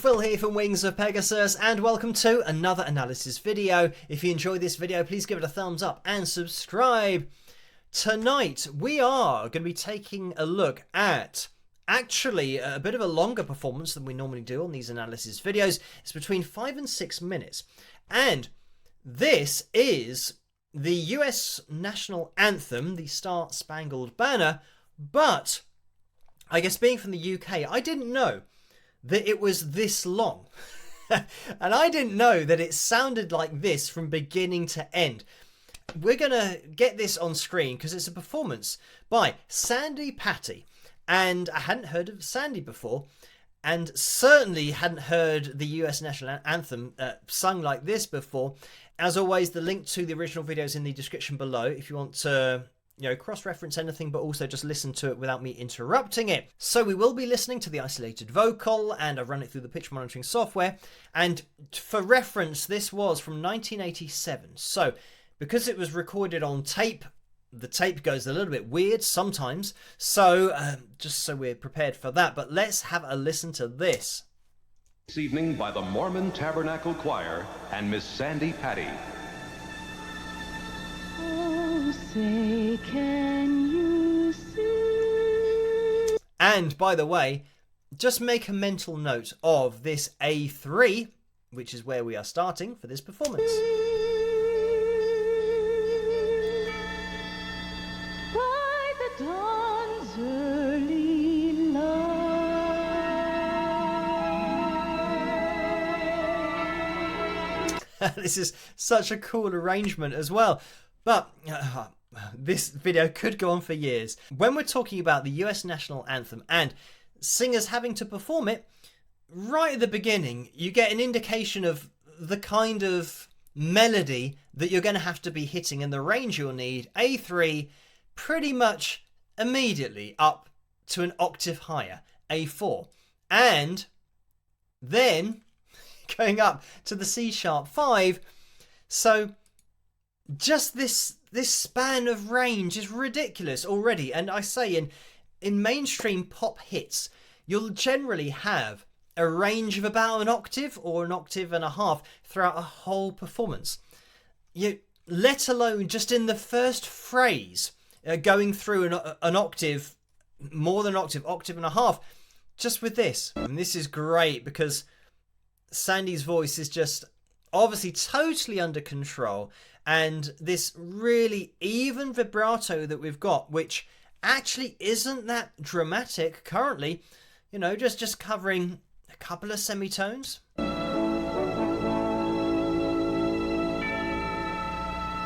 Phil here from Wings of Pegasus, and welcome to another analysis video. If you enjoyed this video, please give it a thumbs up and subscribe. Tonight we are going to be taking a look at actually a bit of a longer performance than we normally do on these analysis videos. It's between 5 and 6 minutes, and this is the US national anthem, the Star-Spangled Banner. But I guess being from the UK, I didn't know that it was this long. And I didn't know that it sounded like this from beginning to end. We're going to get this on screen because it's a performance by Sandi Patty. And I hadn't heard of Sandi before, and certainly hadn't heard the US national anthem sung like this before. As always, the link to the original video is in the description below if you want to cross-reference anything, but also just listen to it without me interrupting it. So we will be listening to the isolated vocal, and I've run it through the pitch monitoring software. And for reference, this was from 1987. So because it was recorded on tape, the tape goes a little bit weird sometimes. So just so we're prepared for that. But let's have a listen to this. This evening by the Mormon Tabernacle Choir and Miss Sandi Patty. Say, can you see? And by the way, just make a mental note of this A3, which is where we are starting for this performance. By the dawn's early light. This is such a cool arrangement as well. But this video could go on for years. When we're talking about the US national anthem and singers having to perform it, right at the beginning, you get an indication of the kind of melody that you're going to have to be hitting and the range you'll need. A3 pretty much immediately up to an octave higher, A4. And then going up to the C sharp 5. So just this span of range is ridiculous already. And I say in mainstream pop hits, you'll generally have a range of about an octave or an octave and a half throughout a whole performance. Let alone just in the first phrase, going through an octave, more than an octave and a half, just with this. And this is great because Sandi's voice is just obviously totally under control. And this really even vibrato that we've got, which actually isn't that dramatic currently, just covering a couple of semitones.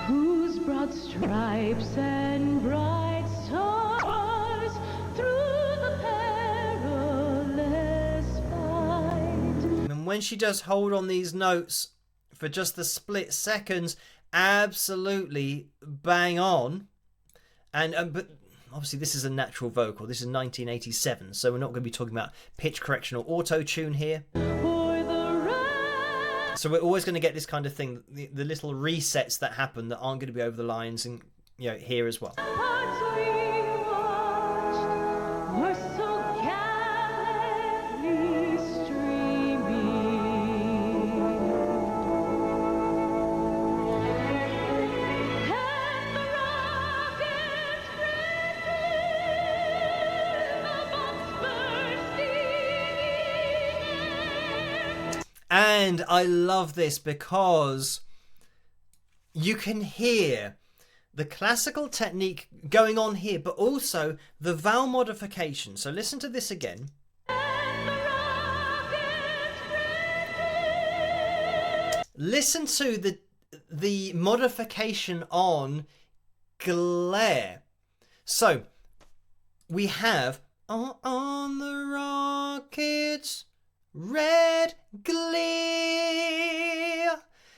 Whose broad stripes and bright stars through the perilous fight. And when she does hold on these notes for just the split seconds, absolutely bang on. And but obviously this is a natural vocal. This is 1987, so we're not going to be talking about pitch correction or auto tune here. So we're always going to get this kind of thing, the little resets that happen that aren't going to be over the lines, and here as well. And I love this because you can hear the classical technique going on here, but also the vowel modification. So listen to this again. Listen to the modification on glare. So we have on the rockets red glare.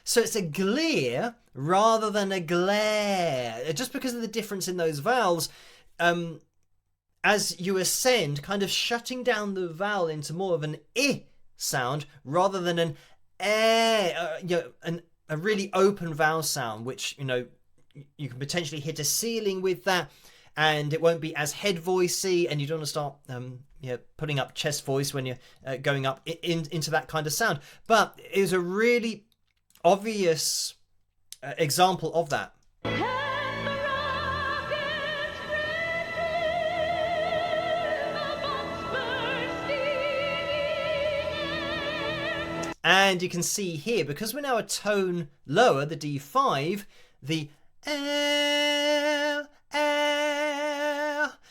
So it's a glare rather than a glare, just because of the difference in those vowels. As you ascend, kind of shutting down the vowel into more of an I sound rather than an a really open vowel sound, which you can potentially hit a ceiling with that. and it won't be as head voicey, and you don't want to start putting up chest voice when you're going up into that kind of sound. But it was a really obvious example of that. And you can see here, because we're now a tone lower, the D5, the air,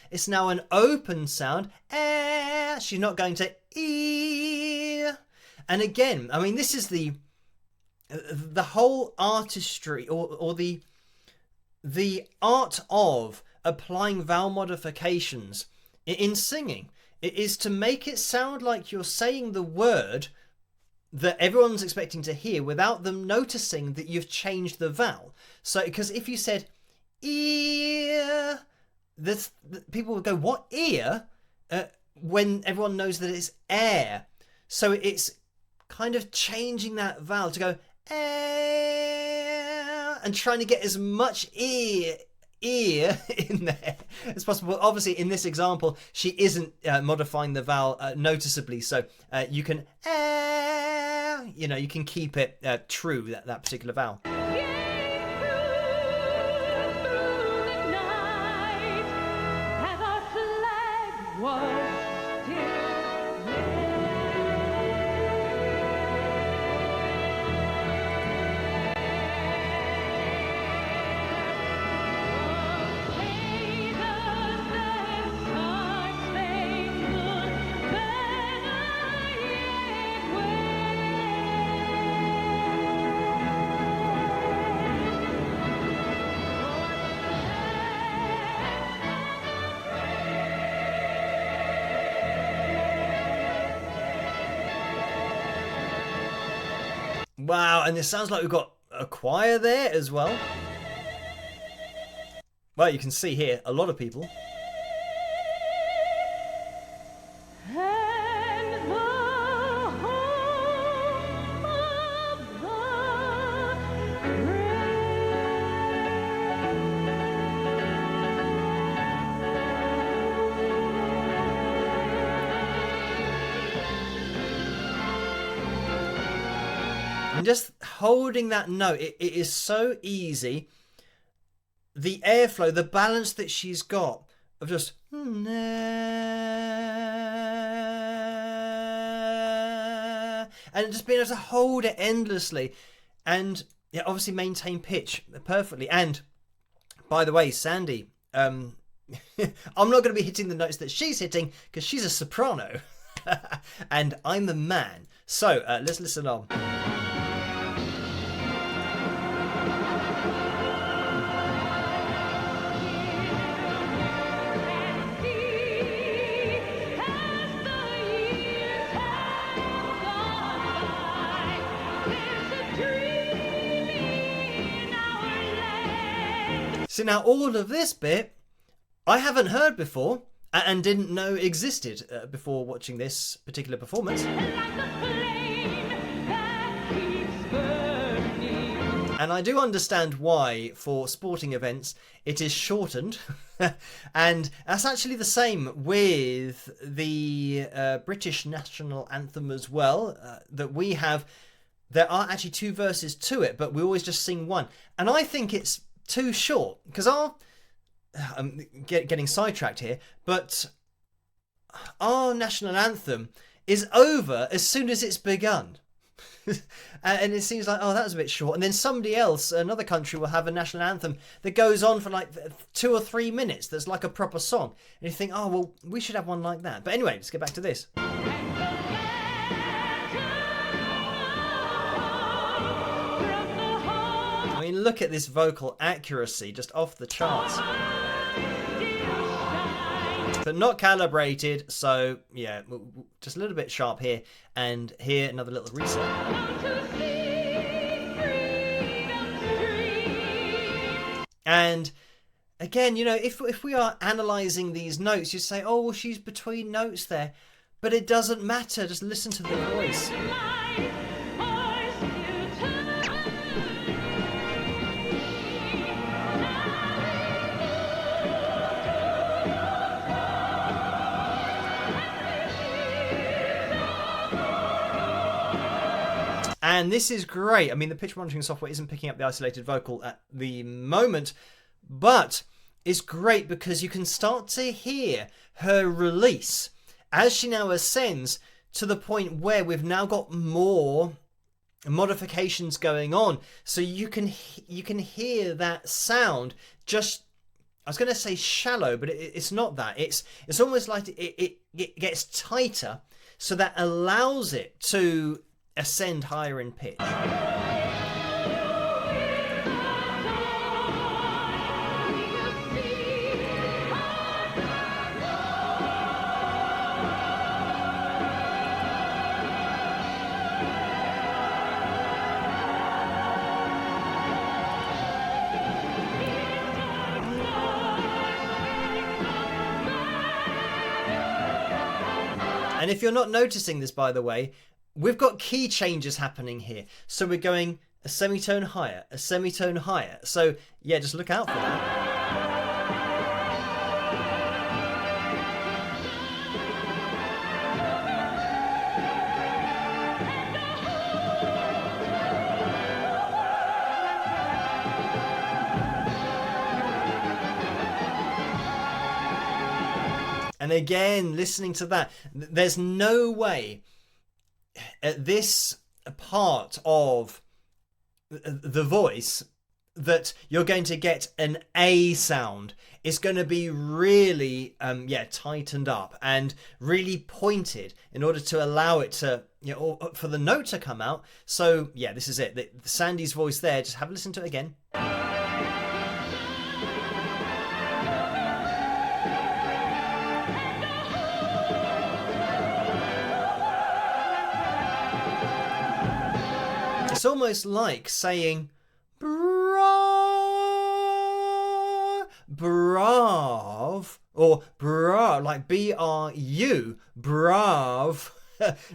it's now an open sound. Air, she's not going to e. And again, I mean, this is the whole artistry or the art of applying vowel modifications in singing. It is to make it sound like you're saying the word that everyone's expecting to hear without them noticing that you've changed the vowel. So, because if you said ear, people would go, what ear? When everyone knows that it's air. So it's kind of changing that vowel to go air and trying to get as much ear in there as possible. Obviously, in this example, she isn't modifying the vowel noticeably, so you can you can keep it true, that particular vowel. Wow, and it sounds like we've got a choir there as well. Well, you can see here, a lot of people. And just holding that note, it is so easy. The airflow, the balance that she's got of just and just being able to hold it endlessly and obviously maintain pitch perfectly. And by the way, Sandi, I'm not going to be hitting the notes that she's hitting because she's a soprano and I'm the man. So let's listen on. So now all of this bit I haven't heard before and didn't know existed before watching this particular performance. And I do understand why for sporting events it is shortened. And that's actually the same with the British national anthem as well, that we have. There are actually 2 verses to it, but we always just sing one. And I think it's too short, because I'm getting sidetracked here, but our national anthem is over as soon as it's begun. And it seems like, oh, that was a bit short. And then somebody else, another country, will have a national anthem that goes on for like 2 or 3 minutes. That's like a proper song. And you think, oh, well, we should have one like that. But anyway, let's get back to this. I mean, look at this vocal accuracy, just off the charts. But not calibrated, so yeah, just a little bit sharp here, and here another little reset. And again, if we are analysing these notes, you say, oh, well, she's between notes there, but it doesn't matter, just listen to the voice. And this is great. I mean, the pitch monitoring software isn't picking up the isolated vocal at the moment, but it's great because you can start to hear her release as she now ascends to the point where we've now got more modifications going on. So you can hear that sound just, I was going to say shallow, but it's not that. It's almost like it gets tighter, so that allows it to ascend higher in pitch. And if you're not noticing this, by the way, we've got key changes happening here. So we're going a semitone higher, a semitone higher. So yeah, just look out for that. And again, listening to that, there's no way at this part of the voice that you're going to get an A sound. It's going to be really, tightened up and really pointed in order to allow it to, or for the note to come out. So yeah, this is it. Sandi's voice there. Just have a listen to it again. It's almost like saying brav, or bra, like B-R-U, brav,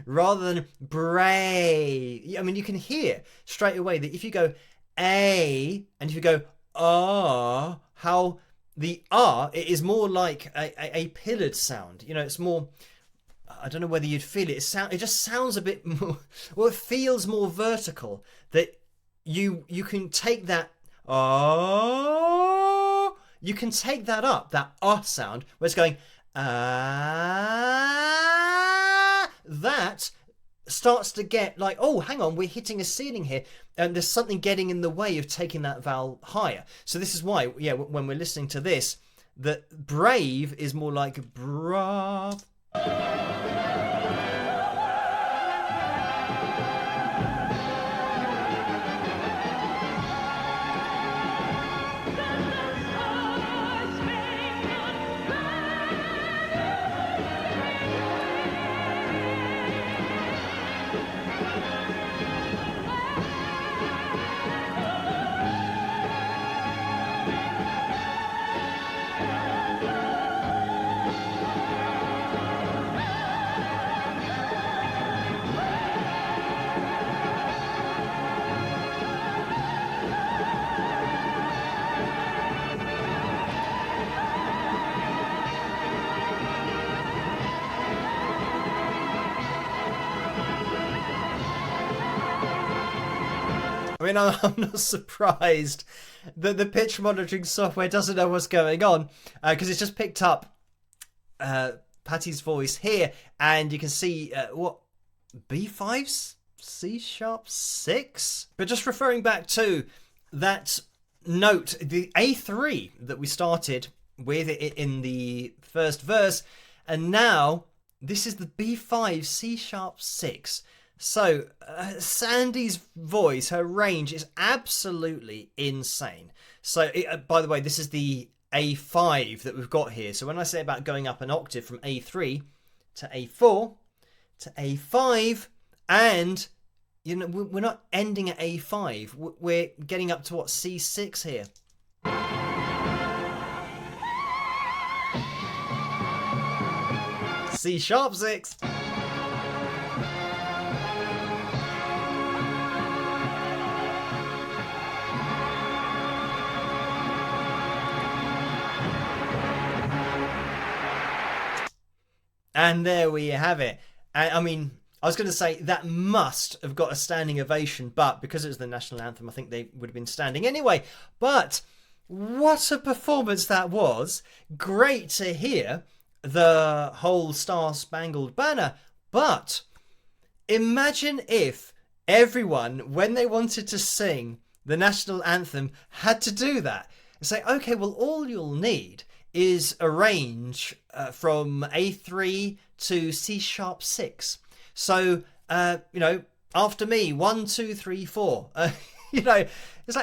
rather than bray. I mean, you can hear straight away that if you go A and if you go ah, how the ah, it is more like a pillared sound. It's more, I don't know whether you'd feel it. It just sounds a bit more, well, it feels more vertical. That you can take that you can take that up, that sound, where it's going that starts to get like, oh, hang on, we're hitting a ceiling here, and there's something getting in the way of taking that vowel higher. So this is why, when we're listening to this, that brave is more like brav. I mean, I'm not surprised that the pitch monitoring software doesn't know what's going on, because it's just picked up Patty's voice here, and you can see what, B5, C sharp 6? But just referring back to that note, the A3 that we started with in the first verse, and now this is the B5, C sharp 6. So Sandi's voice, her range is absolutely insane. So by the way, this is the A5 that we've got here. So when I say about going up an octave from A3 to A4 to A5, and we're not ending at A5, we're getting up to what, C6 here. C sharp 6. And there we have it. I mean, I was going to say that must have got a standing ovation, but because it was the national anthem, I think they would have been standing anyway. But what a performance that was. Great to hear the whole Star-Spangled Banner. But imagine if everyone, when they wanted to sing the national anthem, had to do that. And say, okay, well, all you'll need is a range from A3 to C#6. So, after me, 1, 2, 3, 4. It's like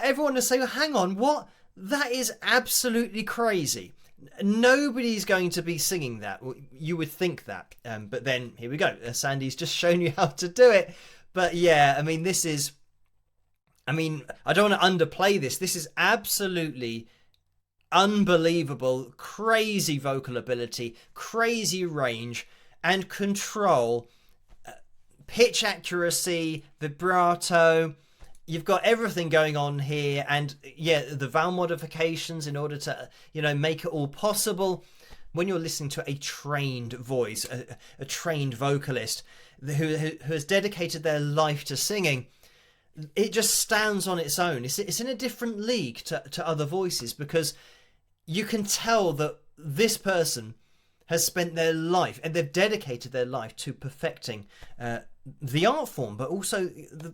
everyone will say, well, hang on, what? That is absolutely crazy. Nobody's going to be singing that. You would think that. But then, here we go. Sandi's just shown you how to do it. But yeah, I mean, I don't want to underplay this. This is absolutely unbelievable, crazy vocal ability, crazy range and control, pitch accuracy, vibrato. You've got everything going on here, and yeah, the vowel modifications in order to, make it all possible. When you're listening to a trained voice, a trained vocalist who has dedicated their life to singing, it just stands on its own. It's in a different league to other voices, because you can tell that this person has spent their life, and they've dedicated their life to perfecting the art form, but also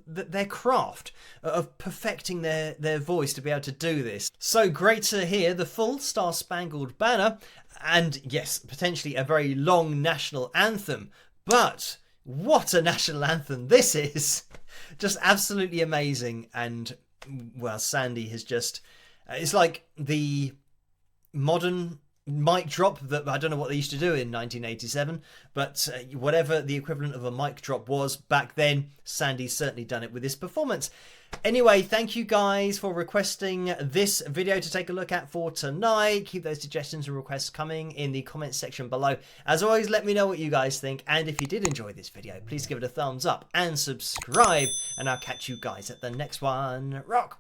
their craft of perfecting their voice to be able to do this. So great to hear the full Star-Spangled Banner, and yes, potentially a very long national anthem. But what a national anthem this is! Just absolutely amazing. And well, Sandi has just, it's like the modern mic drop that I don't know what they used to do in 1987, but whatever the equivalent of a mic drop was back then, Sandi's certainly done it with this performance. Anyway, thank you guys for requesting this video to take a look at for tonight. Keep those suggestions and requests coming in the comments section below. As always, let me know what you guys think, and if you did enjoy this video, please give it a thumbs up and subscribe, and I'll catch you guys at the next one. Rock!